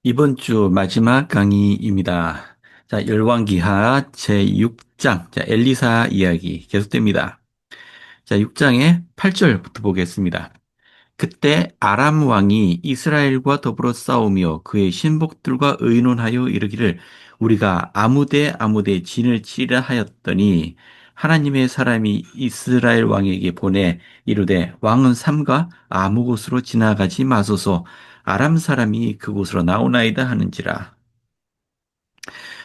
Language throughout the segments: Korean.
이번 주 마지막 강의입니다. 자, 열왕기하 제6장, 자, 엘리사 이야기 계속됩니다. 자, 6장의 8절부터 보겠습니다. 그때 아람 왕이 이스라엘과 더불어 싸우며 그의 신복들과 의논하여 이르기를 우리가 아무데 진을 치라 하였더니 하나님의 사람이 이스라엘 왕에게 보내 이르되 왕은 삼가 아무 곳으로 지나가지 마소서 아람 사람이 그곳으로 나오나이다 하는지라.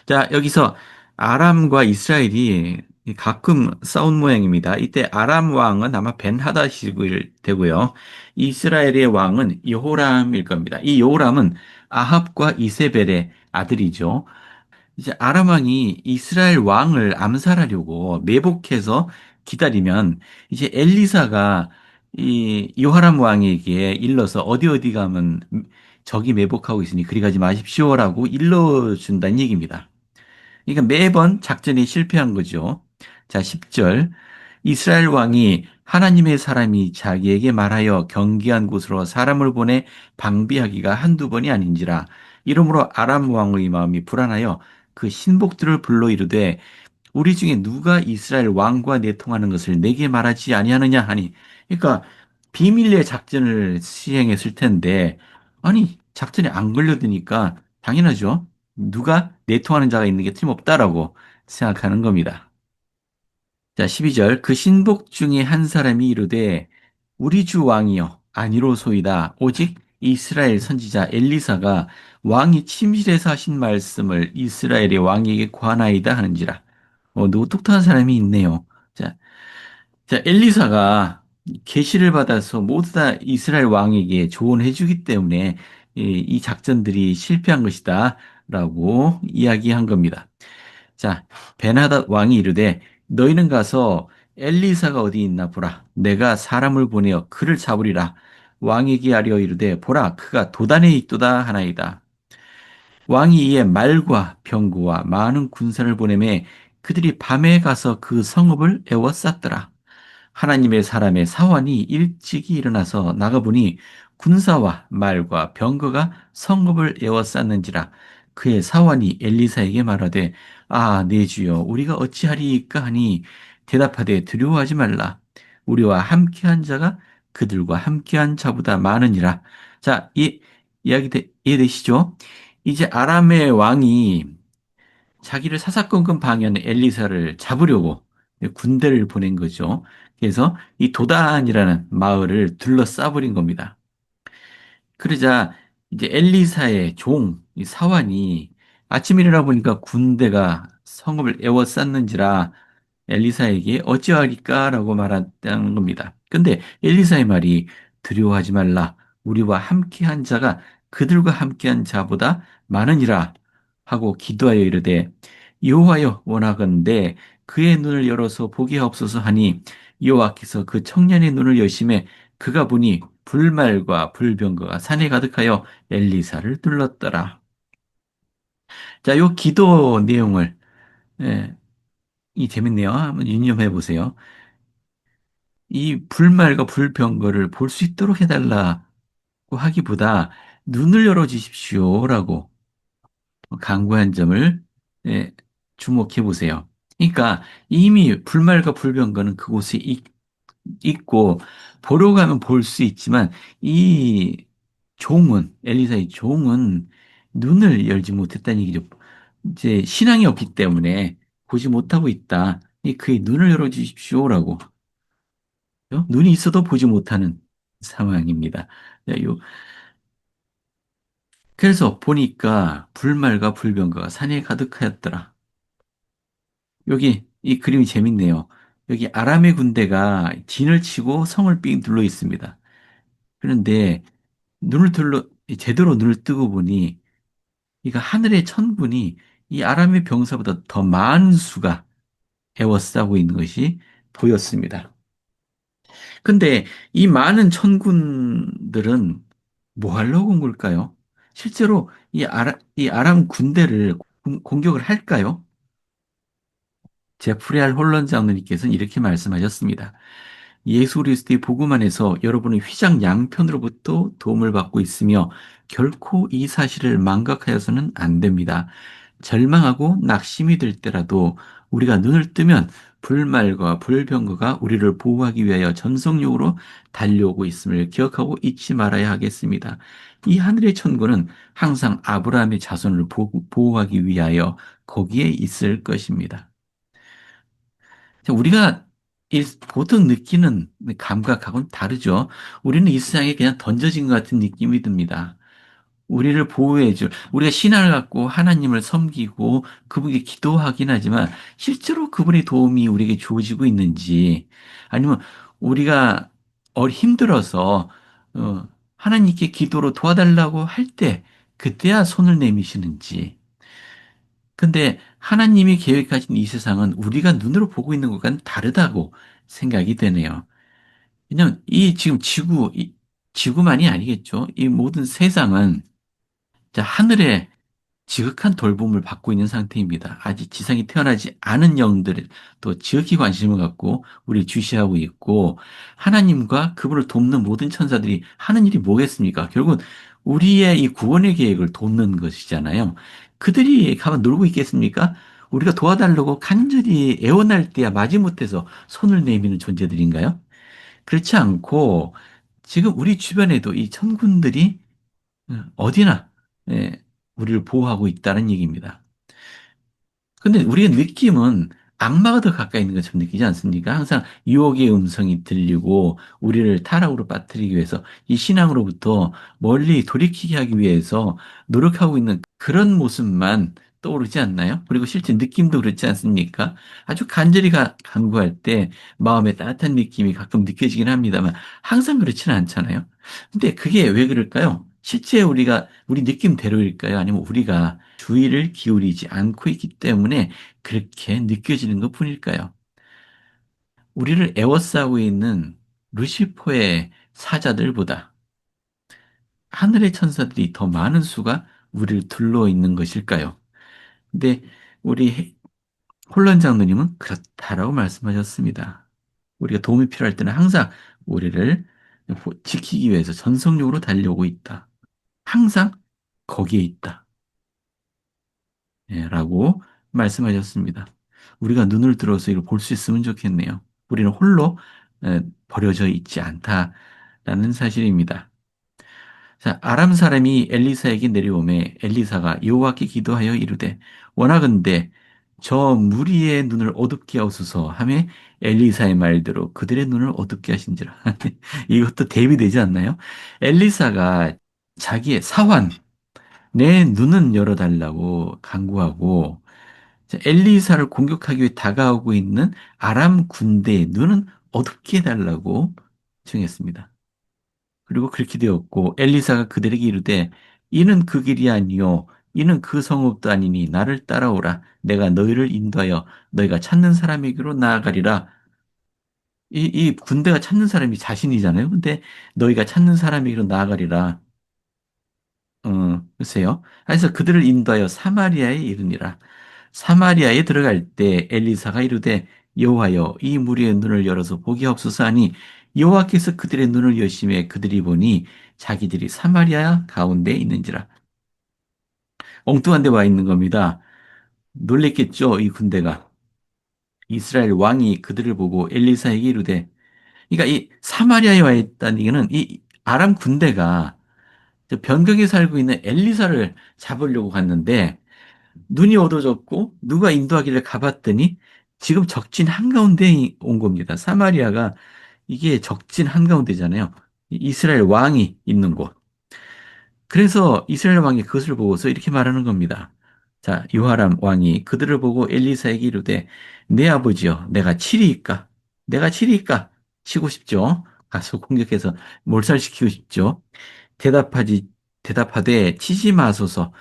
자, 여기서 아람과 이스라엘이 가끔 싸운 모양입니다. 이때 아람 왕은 아마 벤하닷일 되고요. 이스라엘의 왕은 여호람일 겁니다. 이 여호람은 아합과 이세벨의 아들이죠. 이제 아람 왕이 이스라엘 왕을 암살하려고 매복해서 기다리면 이제 엘리사가 이 여호람 왕에게 일러서 어디 가면 적이 매복하고 있으니 그리 가지 마십시오라고 일러준다는 얘기입니다. 그러니까 매번 작전이 실패한 거죠. 자, 10절. 이스라엘 왕이 하나님의 사람이 자기에게 말하여 경계한 곳으로 사람을 보내 방비하기가 한두 번이 아닌지라. 이러므로 아람 왕의 마음이 불안하여 그 신복들을 불러 이르되 우리 중에 누가 이스라엘 왕과 내통하는 것을 내게 말하지 아니하느냐 하니. 그러니까 비밀리에 작전을 시행했을 텐데 아니 작전이 안 걸려드니까 당연하죠. 누가 내통하는 자가 있는 게 틀림없다라고 생각하는 겁니다. 자, 12절. 그 신복 중에 한 사람이 이르되 우리 주 왕이여 아니로소이다. 오직 이스라엘 선지자 엘리사가 왕이 침실에서 하신 말씀을 이스라엘의 왕에게 관하이다 하는지라. 누구 똑똑한 사람이 있네요. 자, 자, 엘리사가 계시를 받아서 모두 다 이스라엘 왕에게 조언해 주기 때문에 이 작전들이 실패한 것이다. 라고 이야기한 겁니다. 자, 베나닷 왕이 이르되 너희는 가서 엘리사가 어디 있나 보라. 내가 사람을 보내어 그를 잡으리라. 왕에게 하려 이르되 보라 그가 도단에 있도다 하나이다. 왕이 이에 말과 병거와 많은 군사를 보내매 그들이 밤에 가서 그 성읍을 에워쌌더라. 하나님의 사람의 사환이 일찍이 일어나서 나가보니 군사와 말과 병거가 성읍을 에워쌌는지라. 그의 사환이 엘리사에게 말하되 내 주여 우리가 어찌하리이까 하니 대답하되 두려워하지 말라. 우리와 함께한 자가 그들과 함께한 자보다 많으니라. 자, 이 이야기 이해되시죠? 이제 아람의 왕이 자기를 사사건건 방해하는 엘리사를 잡으려고 군대를 보낸 거죠. 그래서 이 도단이라는 마을을 둘러싸버린 겁니다. 그러자 이제 엘리사의 종, 이 사환이 아침에 일어나 보니까 군대가 성읍을 에워쌌는지라 엘리사에게 어찌하리까라고 말했다는 겁니다. 근데 엘리사의 말이 두려워하지 말라. 우리와 함께한 자가 그들과 함께한 자보다 많으니라 하고 기도하여 이르되 여호와여 원하건대 그의 눈을 열어서 보게 하옵소서 하니 여호와께서 그 청년의 눈을 여심해 그가 보니 불말과 불병거가 산에 가득하여 엘리사를 둘렀더라. 자, 요 기도 내용을 예, 이 재밌네요. 한번 유념해 보세요. 이 불말과 불병거를 볼 수 있도록 해달라고 하기보다 눈을 열어 주십시오라고 강구한 점을 예, 주목해 보세요. 그러니까 이미 불말과 불병거는 그곳에 있고 보러 가면 볼 수 있지만 이 종은 엘리사의 종은 눈을 열지 못했다는 얘기죠. 이제 신앙이 없기 때문에 보지 못하고 있다. 그의 눈을 열어 주십시오라고. 눈이 있어도 보지 못하는 상황입니다. 네, 그래서 보니까 불말과 불병거가 산에 가득하였더라. 여기 이 그림이 재밌네요. 여기 아람의 군대가 진을 치고 성을 삥 둘러 있습니다. 그런데 제대로 눈을 뜨고 보니 이가 하늘의 천군이 이 아람의 병사보다 더 많은 수가 에워싸고 있는 것이 보였습니다. 근데 이 많은 천군들은 뭐 하려고 온 걸까요? 실제로 이 아람 군대를 공격을 할까요? 제프리 홀런 장로님께서는 이렇게 말씀하셨습니다. 예수 그리스도의 복음 안에서 여러분은 휘장 양편으로부터 도움을 받고 있으며 결코 이 사실을 망각하여서는 안 됩니다. 절망하고 낙심이 들 때라도 우리가 눈을 뜨면 불말과 불병거가 우리를 보호하기 위하여 전속력으로 달려오고 있음을 기억하고 잊지 말아야 하겠습니다. 이 하늘의 천군은 항상 아브라함의 자손을 보호하기 위하여 거기에 있을 것입니다. 우리가 보통 느끼는 감각하고는 다르죠. 우리는 이 세상에 그냥 던져진 것 같은 느낌이 듭니다. 우리를 보호해줄, 우리가 신앙을 갖고 하나님을 섬기고 그분께 기도하긴 하지만 실제로 그분의 도움이 우리에게 주어지고 있는지 아니면 우리가 힘들어서 하나님께 기도로 도와달라고 할 때 그때야 손을 내미시는지. 근데 하나님이 계획하신 이 세상은 우리가 눈으로 보고 있는 것과는 다르다고 생각이 되네요. 왜냐면 이 지금 지구만이 아니겠죠. 이 모든 세상은 자, 하늘의 지극한 돌봄을 받고 있는 상태입니다. 아직 지상에 태어나지 않은 영들은 또 지극히 관심을 갖고 우리를 주시하고 있고 하나님과 그분을 돕는 모든 천사들이 하는 일이 뭐겠습니까? 결국은 우리의 이 구원의 계획을 돕는 것이잖아요. 그들이 가만 놀고 있겠습니까? 우리가 도와달라고 간절히 애원할 때야 마지못해서 손을 내미는 존재들인가요? 그렇지 않고 지금 우리 주변에도 이 천군들이 어디나 예, 우리를 보호하고 있다는 얘기입니다. 근데 우리의 느낌은 악마가 더 가까이 있는 것처럼 느끼지 않습니까? 항상 유혹의 음성이 들리고 우리를 타락으로 빠뜨리기 위해서 이 신앙으로부터 멀리 돌이키게 하기 위해서 노력하고 있는 그런 모습만 떠오르지 않나요? 그리고 실제 느낌도 그렇지 않습니까? 아주 간절히 간구할 때 마음에 따뜻한 느낌이 가끔 느껴지긴 합니다만 항상 그렇지는 않잖아요. 근데 그게 왜 그럴까요? 실제 우리 느낌대로일까요? 아니면 우리가 주의를 기울이지 않고 있기 때문에 그렇게 느껴지는 것 뿐일까요? 우리를 애워싸고 있는 루시퍼의 사자들보다 하늘의 천사들이 더 많은 수가 우리를 둘러 있는 것일까요? 근데 우리 홀런 장로님은 그렇다라고 말씀하셨습니다. 우리가 도움이 필요할 때는 항상 우리를 지키기 위해서 전속력으로 달려오고 있다. 항상 거기에 있다. 예, 라고 말씀하셨습니다. 우리가 눈을 들어서 이걸 볼 수 있으면 좋겠네요. 우리는 홀로 버려져 있지 않다라는 사실입니다. 자, 아람 사람이 엘리사에게 내려오매 엘리사가 여호와께 기도하여 이르되 원하건대 저 무리의 눈을 어둡게 하옵소서 하매 엘리사의 말대로 그들의 눈을 어둡게 하신지라. 이것도 대비되지 않나요? 엘리사가 자기의 사환, 내 눈은 열어달라고 간구하고 엘리사를 공격하기 위해 다가오고 있는 아람 군대의 눈은 어둡게 해달라고 청했습니다. 그리고 그렇게 되었고 엘리사가 그들에게 이르되 이는 그 길이 아니요 이는 그 성읍도 아니니 나를 따라오라 내가 너희를 인도하여 너희가 찾는 사람에게로 나아가리라. 이 군대가 찾는 사람이 자신이잖아요. 근데 너희가 찾는 사람에게로 나아가리라. 글쎄요. 그래서 그들을 인도하여 사마리아에 이르니라. 사마리아에 들어갈 때 엘리사가 이르되 여호와여 이 무리의 눈을 열어서 보게 하옵소서 하니 여호와께서 그들의 눈을 여심해 그들이 보니 자기들이 사마리아 가운데 있는지라. 엉뚱한 데 와 있는 겁니다. 놀랬겠죠, 이 군대가. 이스라엘 왕이 그들을 보고 엘리사에게 이르되 그러니까 이 사마리아에 와 있다는 얘기는 이 아람 군대가 저 변경에 살고 있는 엘리사를 잡으려고 갔는데 눈이 어두워졌고 누가 인도하기를 가봤더니 지금 적진 한가운데에 온 겁니다. 사마리아가 이게 적진 한가운데잖아요. 이스라엘 왕이 있는 곳. 그래서 이스라엘 왕이 그것을 보고서 이렇게 말하는 겁니다. 자, 요하람 왕이 그들을 보고 엘리사에게 이르되 내 아버지여 내가 치리이까? 내가 치리이까? 치고 싶죠. 가서 공격해서 몰살시키고 싶죠. 대답하지 대답하되 치지 마소서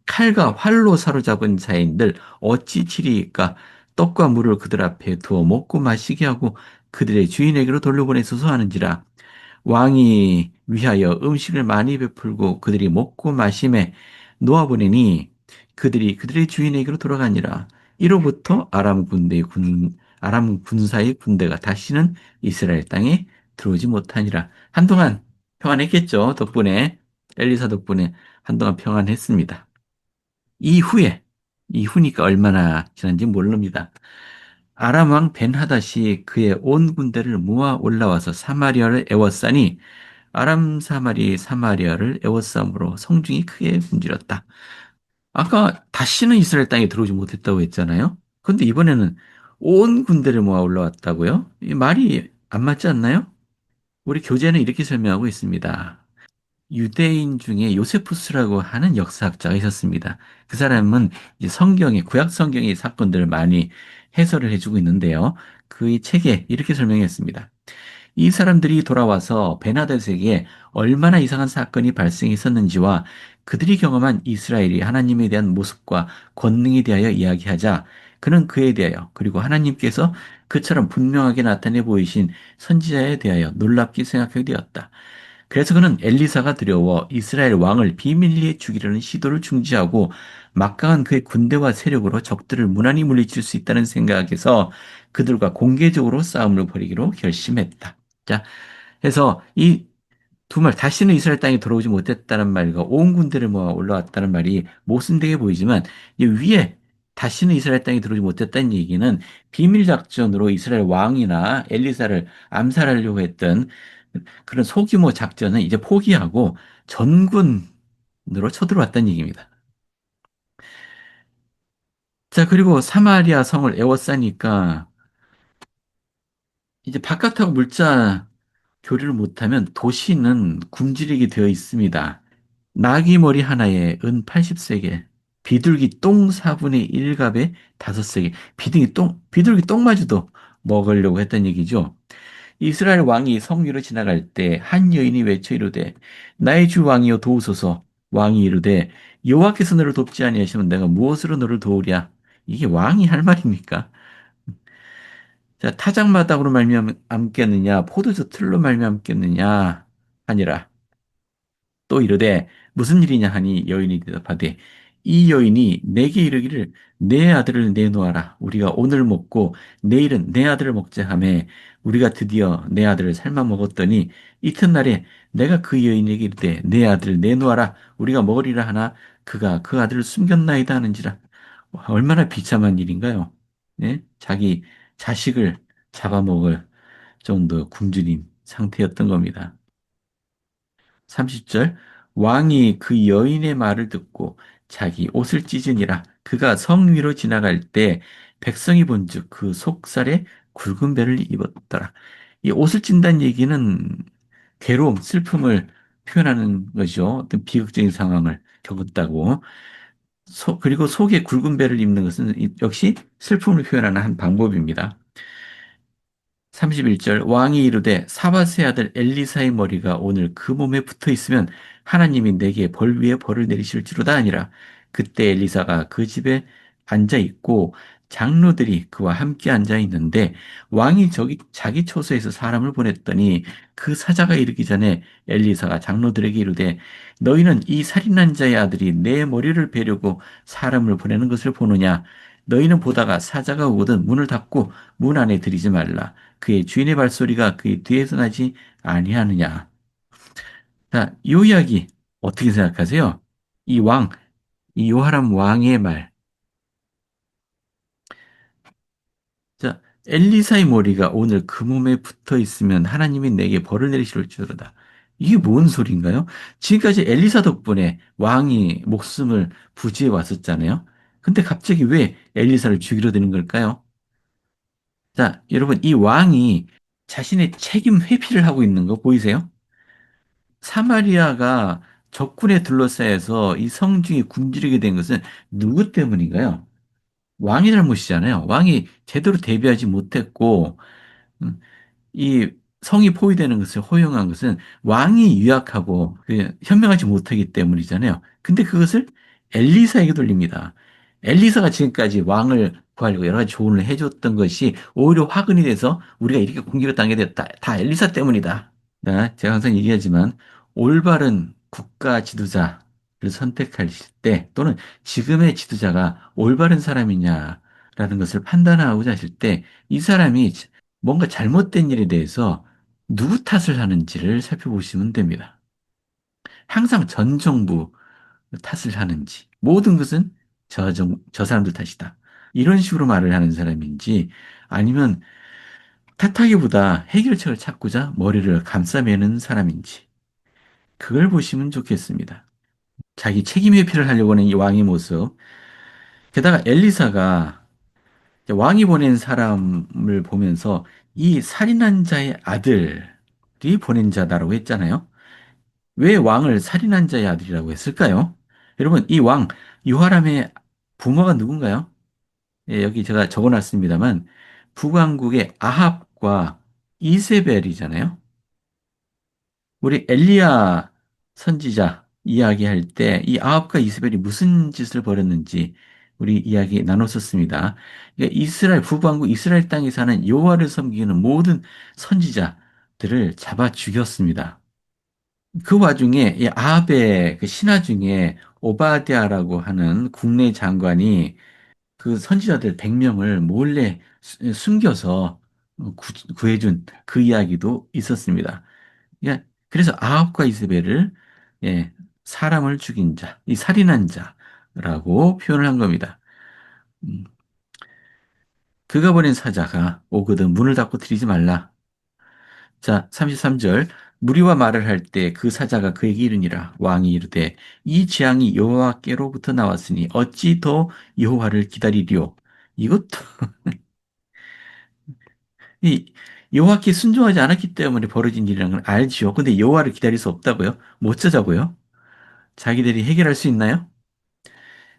칼과 활로 사로잡은 자인들 어찌 치리이까 떡과 물을 그들 앞에 두어 먹고 마시게 하고 그들의 주인에게로 돌려보내소서 하는지라 왕이 위하여 음식을 많이 베풀고 그들이 먹고 마심에 놓아보내니 그들이 그들의 주인에게로 돌아가니라 이로부터 아람 군사의 군대가 다시는 이스라엘 땅에 들어오지 못하니라 한동안 평안했겠죠 덕분에 엘리사 덕분에 한동안 평안했습니다. 이후에, 이후니까 얼마나 지난지 모릅니다. 아람 왕 벤하닷이 그의 온 군대를 모아 올라와서 사마리아를 에워싸니 아람 사마리 사마리아를 에워싸므로 성중이 크게 굶주렸다. 아까 다시는 이스라엘 땅에 들어오지 못했다고 했잖아요. 근데 이번에는 온 군대를 모아 올라왔다고요? 이 말이 안 맞지 않나요? 우리 교재는 이렇게 설명하고 있습니다. 유대인 중에 요세푸스라고 하는 역사학자가 있었습니다. 그 사람은 이제 성경의, 구약 성경의 사건들을 많이 해설을 해주고 있는데요. 그의 책에 이렇게 설명했습니다. 이 사람들이 돌아와서 베나데스에게 얼마나 이상한 사건이 발생했었는지와 그들이 경험한 이스라엘이 하나님에 대한 모습과 권능에 대하여 이야기하자 그는 그에 대하여 그리고 하나님께서 그처럼 분명하게 나타내 보이신 선지자에 대하여 놀랍게 생각하게 되었다. 그래서 그는 엘리사가 두려워 이스라엘 왕을 비밀리에 죽이려는 시도를 중지하고 막강한 그의 군대와 세력으로 적들을 무난히 물리칠 수 있다는 생각에서 그들과 공개적으로 싸움을 벌이기로 결심했다. 자, 해서 이 두 말, 다시는 이스라엘 땅에 들어오지 못했다는 말과 온 군대를 모아 올라왔다는 말이 모순되게 보이지만 이 위에 다시는 이스라엘 땅에 들어오지 못했다는 얘기는 비밀 작전으로 이스라엘 왕이나 엘리사를 암살하려고 했던 그런 소규모 작전은 이제 포기하고 전군으로 쳐들어왔다는 얘기입니다. 자, 그리고 사마리아 성을 에워싸니까 이제 바깥하고 물자 교류를 못하면 도시는 굶주리게 되어 있습니다. 나귀 머리 하나에 은 80세겔, 비둘기 똥 4분의 1갑에 5세겔, 비둘기 똥마저도 먹으려고 했던 얘기죠. 이스라엘 왕이 성 위로 지나갈 때 한 여인이 외쳐 이르되 나의 주 왕이여 도우소서. 왕이 이르되 여호와께서 너를 돕지 아니하시면 내가 무엇으로 너를 도우랴. 이게 왕이 할 말입니까? 자, 타작마당으로 말미암겠느냐 포도주 틀로 말미암겠느냐 하니라. 또 이르되 무슨 일이냐 하니 여인이 대답하되 이 여인이 내게 이르기를 내 아들을 내놓아라. 우리가 오늘 먹고 내일은 내 아들을 먹자 하매 우리가 드디어 내 아들을 삶아 먹었더니 이튿날에 내가 그 여인에게 이르되 내 아들을 내놓아라. 우리가 먹으리라 하나 그가 그 아들을 숨겼나이다 하는지라. 와, 얼마나 비참한 일인가요? 예? 자기 자식을 잡아먹을 정도 굶주린 상태였던 겁니다. 30절 왕이 그 여인의 말을 듣고 자기 옷을 찢으니라 그가 성 위로 지나갈 때 백성이 본즉 그 속살에 굵은 배를 입었더라. 이 옷을 찐다는 얘기는 괴로움, 슬픔을 표현하는 것이죠. 어떤 비극적인 상황을 겪었다고. 그리고 속에 굵은 배를 입는 것은 역시 슬픔을 표현하는 한 방법입니다. 31절 왕이 이르되 사밧의 아들 엘리사의 머리가 오늘 그 몸에 붙어 있으면 하나님이 내게 벌 위에 벌을 내리실지로다 아니라 그때 엘리사가 그 집에 앉아 있고 장로들이 그와 함께 앉아 있는데 왕이 저기 자기 처소에서 사람을 보냈더니 그 사자가 이르기 전에 엘리사가 장로들에게 이르되 너희는 이 살인한 자의 아들이 내 머리를 베려고 사람을 보내는 것을 보느냐 너희는 보다가 사자가 오거든 문을 닫고 문 안에 들이지 말라 그의 주인의 발소리가 그의 뒤에서 나지 아니하느냐. 자, 이 이야기 어떻게 생각하세요? 이 왕, 이 요하람 왕의 말. 자, 엘리사의 머리가 오늘 그 몸에 붙어 있으면 하나님이 내게 벌을 내리실 줄이다. 이게 뭔 소린가요? 지금까지 엘리사 덕분에 왕이 목숨을 부지해 왔었잖아요. 근데 갑자기 왜 엘리사를 죽이려 드는 걸까요? 자, 여러분, 이 왕이 자신의 책임 회피를 하고 있는 거 보이세요? 사마리아가 적군에 둘러싸여서 이 성중이 굶주리게 된 것은 누구 때문인가요? 왕이 잘못이잖아요. 왕이 제대로 대비하지 못했고, 음, 이 성이 포위되는 것을 허용한 것은 왕이 유약하고 현명하지 못하기 때문이잖아요. 근데 그것을 엘리사에게 돌립니다. 엘리사가 지금까지 왕을 구하려고 여러 가지 조언을 해줬던 것이 오히려 화근이 돼서 우리가 이렇게 공격을 당하게 됐다. 다 엘리사 때문이다. 네, 제가 항상 얘기하지만 올바른 국가 지도자를 선택하실 때 또는 지금의 지도자가 올바른 사람이냐라는 것을 판단하고자 하실 때 이 사람이 뭔가 잘못된 일에 대해서 누구 탓을 하는지를 살펴보시면 됩니다. 항상 전 정부 탓을 하는지, 모든 것은 저 사람들 탓이다. 이런 식으로 말을 하는 사람인지, 아니면 탓하기보다 해결책을 찾고자 머리를 감싸매는 사람인지, 그걸 보시면 좋겠습니다. 자기 책임 회피를 하려고 하는 이 왕의 모습, 게다가 엘리사가 왕이 보낸 사람을 보면서 이 살인한 자의 아들이 보낸 자다라고 했잖아요. 왜 왕을 살인한 자의 아들이라고 했을까요? 여러분, 이 왕, 요하람의 부모가 누군가요? 예, 여기 제가 적어놨습니다만, 북왕국의 아합과 이세벨이잖아요. 우리 엘리야 선지자 이야기할 때 이 아합과 이세벨이 무슨 짓을 벌였는지 우리 이야기 나눴었습니다. 그러니까 이스라엘, 북왕국 이스라엘 땅에 사는 여호와를 섬기는 모든 선지자들을 잡아 죽였습니다. 그 와중에 이 아합의 그 신하 중에 오바댜라고 하는 국내 장관이 그 선지자들 100명을 몰래 숨겨서 구해준 그 이야기도 있었습니다. 그래서 아합과 이세벨을 예, 사람을 죽인 자, 이 살인한 자라고 표현을 한 겁니다. 음, 그가 보낸 사자가 오거든 문을 닫고 들이지 말라. 자, 33절. 무리와 말을 할 때 그 사자가 그에게 이르니라. 왕이 이르되 이 재앙이 여호와께로부터 나왔으니 어찌 더 여호와를 기다리리요. 이것도 이 여호와께 순종하지 않았기 때문에 벌어진 일이라는 걸 알지요. 근데 여호와를 기다릴 수 없다고요? 못 찾자고요? 자기들이 해결할 수 있나요?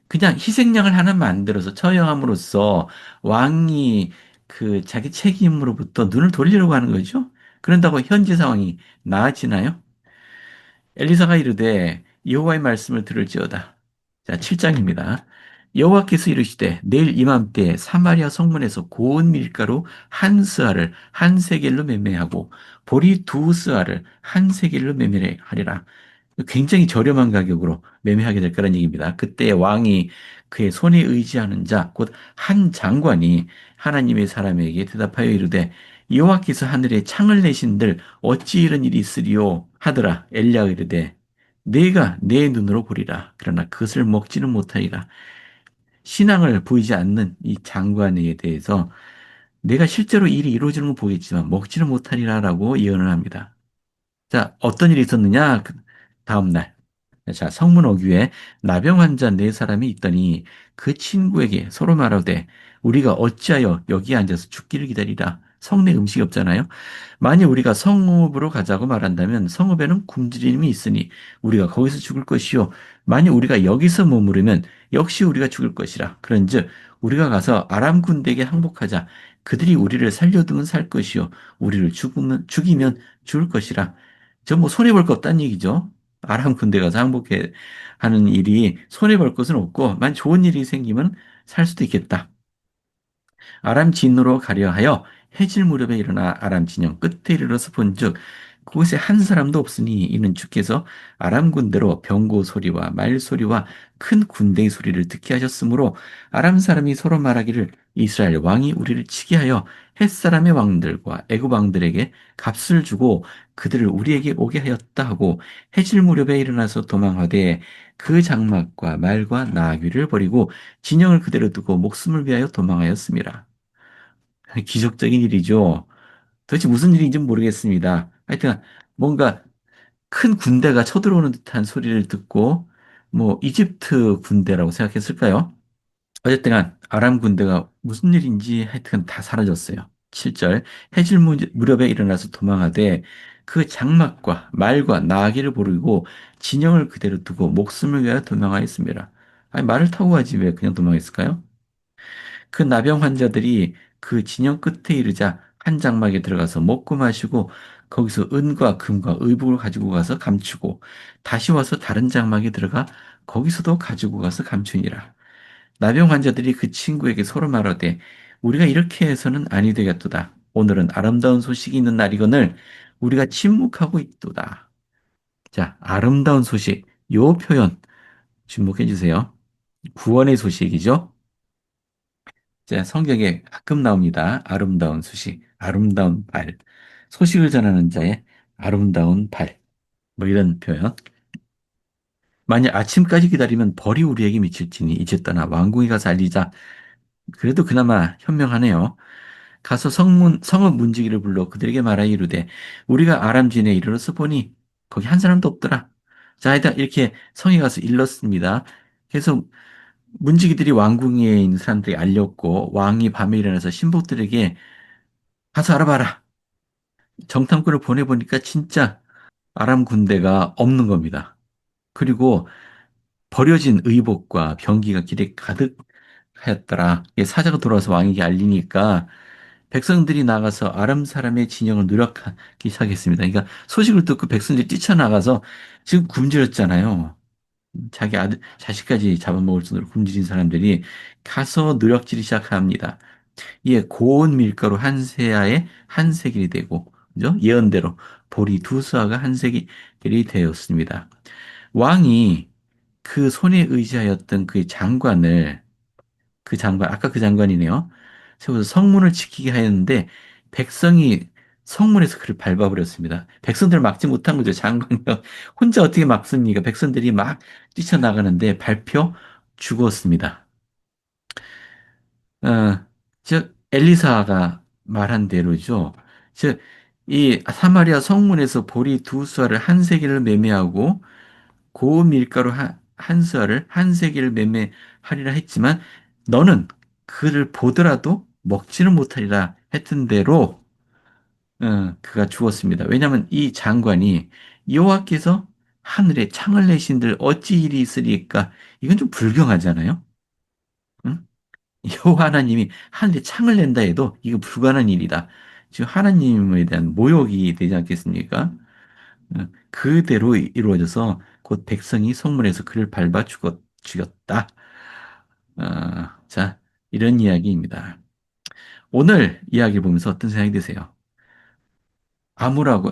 그냥 희생양을 하나 만들어서 처형함으로써 왕이 그 자기 책임으로부터 눈을 돌리려고 하는 거죠. 그런다고 현재 상황이 나아지나요? 엘리사가 이르되 여호와의 말씀을 들을지어다. 자, 7장입니다. 여호와께서 이르시되 내일 이맘때 사마리아 성문에서 고운 밀가루 한 스아를 한 세겔로 매매하고 보리 두 스아를 한 세겔로 매매하리라. 굉장히 저렴한 가격으로 매매하게 될 거란 얘기입니다. 그때 왕이 그의 손에 의지하는 자, 곧 한 장관이 하나님의 사람에게 대답하여 이르되 여호와께서 하늘에 창을 내신들 어찌 이런 일이 있으리요 하더라. 엘리야가 이르되 내가 내 눈으로 보리라. 그러나 그것을 먹지는 못하리라. 신앙을 보이지 않는 이 장관에 대해서 내가 실제로 일이 이루어지는 건 보겠지만 먹지는 못하리라라고 예언을 합니다. 자, 어떤 일이 있었느냐? 다음 날. 자, 성문 어귀에 나병 환자 네 사람이 있더니 그 친구에게 서로 말하되 우리가 어찌하여 여기 앉아서 죽기를 기다리라. 성내 음식이 없잖아요. 만일 우리가 성읍으로 가자고 말한다면 성읍에는 굶주림이 있으니 우리가 거기서 죽을 것이요. 만일 우리가 여기서 머무르면 역시 우리가 죽을 것이라. 그런즉 우리가 가서 아람 군대에게 항복하자. 그들이 우리를 살려두면 살 것이요. 우리를 죽이면 죽을 것이라. 저 뭐 손해볼 거 없다는 얘기죠. 아람 군대 가서 항복해 하는 일이 손해볼 것은 없고, 만 좋은 일이 생기면 살 수도 있겠다. 아람 진으로 가려 하여 해질 무렵에 일어나 아람 진영 끝에 이르러서 본즉 그곳에 한 사람도 없으니 이는 주께서 아람 군대로 병고 소리와 말 소리와 큰 군대의 소리를 듣게 하셨으므로 아람 사람이 서로 말하기를 이스라엘 왕이 우리를 치게 하여 햇사람의 왕들과 애굽 왕들에게 값을 주고 그들을 우리에게 오게 하였다 하고 해질 무렵에 일어나서 도망하되 그 장막과 말과 나귀를 버리고 진영을 그대로 두고 목숨을 위하여 도망하였습니다. 기적적인 일이죠. 도대체 무슨 일인지 모르겠습니다. 하여튼 뭔가 큰 군대가 쳐들어오는 듯한 소리를 듣고 뭐 이집트 군대라고 생각했을까요? 어쨌든 아람 군대가 무슨 일인지 하여튼 다 사라졌어요. 7절 해질 무렵에 일어나서 도망하되 그 장막과 말과 나귀를 버리고 진영을 그대로 두고 목숨을 위하여 도망하였습니다. 아니 말을 타고 가지 왜 그냥 도망했을까요? 그 나병 환자들이 그 진영 끝에 이르자 한 장막에 들어가서 먹고 마시고 거기서 은과 금과 의복을 가지고 가서 감추고 다시 와서 다른 장막에 들어가 거기서도 가지고 가서 감추니라. 나병 환자들이 그 친구에게 서로 말하되 우리가 이렇게 해서는 아니 되겠도다. 오늘은 아름다운 소식이 있는 날이거늘 우리가 침묵하고 있도다. 자, 아름다운 소식. 요 표현 주목해 주세요. 구원의 소식이죠. 자, 성경에 가끔 나옵니다. 아름다운 소식, 아름다운 발. 소식을 전하는 자의 아름다운 발. 뭐 이런 표현. 만약 아침까지 기다리면 벌이 우리에게 미칠지니 이제 떠나 왕궁에 가서 알리자. 그래도 그나마 현명하네요. 가서 성읍 문지기를 불러 그들에게 말하여 이르되 우리가 아람진에 이르러서 보니 거기 한 사람도 없더라. 자, 일단 이렇게 성에 가서 일렀습니다. 그래서 문지기들이 왕궁에 있는 사람들이 알렸고 왕이 밤에 일어나서 신복들에게 가서 알아봐라. 정탐꾼을 보내보니까 진짜 아람 군대가 없는 겁니다. 그리고 버려진 의복과 병기가 길에 가득하였더라. 이게 사자가 돌아와서 왕에게 알리니까 백성들이 나가서 아람 사람의 진영을 누락하기 시작했습니다. 그러니까 소식을 듣고 백성들이 뛰쳐나가서 지금 굶주렸잖아요. 자기 아들, 자식까지 잡아먹을 정도로 굶주린 사람들이 가서 누락질이 시작합니다. 이에 고운 밀가루 한 세아에 한 세겔이 되고, 그죠? 예언대로 보리 두 수아가 한 세겔이 되었습니다. 왕이 그 손에 의지하였던 그 장관을 그 장관, 아까 그 장관이네요. 세워서 성문을 지키게 하였는데 백성이 성문에서 그를 밟아버렸습니다. 백성들을 막지 못한 거죠. 장관이 혼자 어떻게 막습니까? 백성들이 막 뛰쳐나가는데 밟혀 죽었습니다. 즉 엘리사가 말한 대로죠. 즉 이 사마리아 성문에서 보리 두 수알을 한 세겔을 매매하고 고운 밀가루 한 수알을 한 세겔을 매매하리라 했지만 너는 그를 보더라도 먹지는 못하리라 했던 대로 그가 죽었습니다. 왜냐하면 이 장관이 여호와께서 하늘에 창을 내신들 어찌 일이 있으리까? 이건 좀 불경하잖아요. 응? 여호와 하나님이 하늘에 창을 낸다 해도 이거 불가능한 일이다. 지금 하나님에 대한 모욕이 되지 않겠습니까? 그대로 이루어져서 곧 백성이 성문에서 그를 밟아 죽였다. 자, 이런 이야기입니다. 오늘 이야기를 보면서 어떤 생각이 드세요?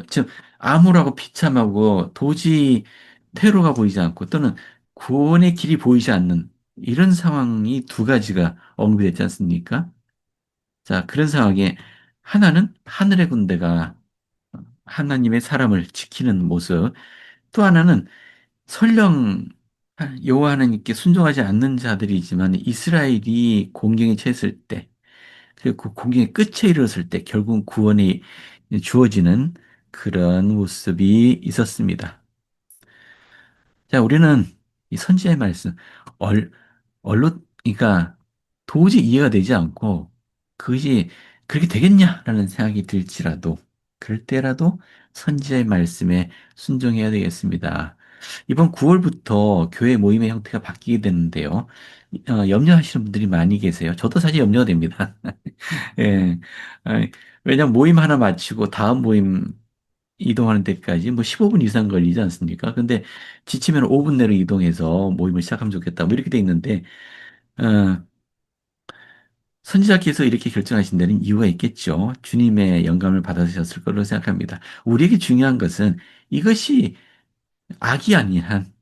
지금 암울하고 비참하고 도저히 퇴로가 보이지 않고 또는 구원의 길이 보이지 않는 이런 상황이 두 가지가 언급이 됐지 않습니까? 자, 그런 상황에 하나는 하늘의 군대가 하나님의 사람을 지키는 모습, 또 하나는 설령 여호와 하나님께 순종하지 않는 자들이지만 이스라엘이 공경에 처했을 때, 그리고 그 공경의 끝에 이르렀을 때 결국 구원이 주어지는 그런 모습이 있었습니다. 자, 우리는 이 선지자의 말씀, 얼, 그러니까 도저히 이해가 되지 않고 그것이 그렇게 되겠냐라는 생각이 들지라도 그럴 때라도 선지자의 말씀에 순종해야 되겠습니다. 이번 9월부터 교회 모임의 형태가 바뀌게 되는데요. 염려하시는 분들이 많이 계세요. 저도 사실 염려가 됩니다. 예. 아, 왜냐면 모임 하나 마치고 다음 모임 이동하는 데까지 뭐 15분 이상 걸리지 않습니까? 근데 지치면 5분 내로 이동해서 모임을 시작하면 좋겠다. 뭐 이렇게 돼 있는데, 어, 선지자께서 이렇게 결정하신 데는 이유가 있겠죠. 주님의 영감을 받으셨을 거로 생각합니다. 우리에게 중요한 것은 이것이 악이 아닌 한,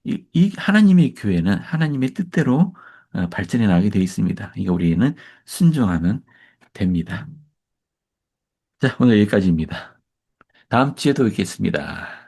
이 하나님의 교회는 하나님의 뜻대로 발전해 나가게 되어 있습니다. 그러니까 우리는 순종하면 됩니다. 자, 오늘 여기까지입니다. 다음 주에도 뵙겠습니다.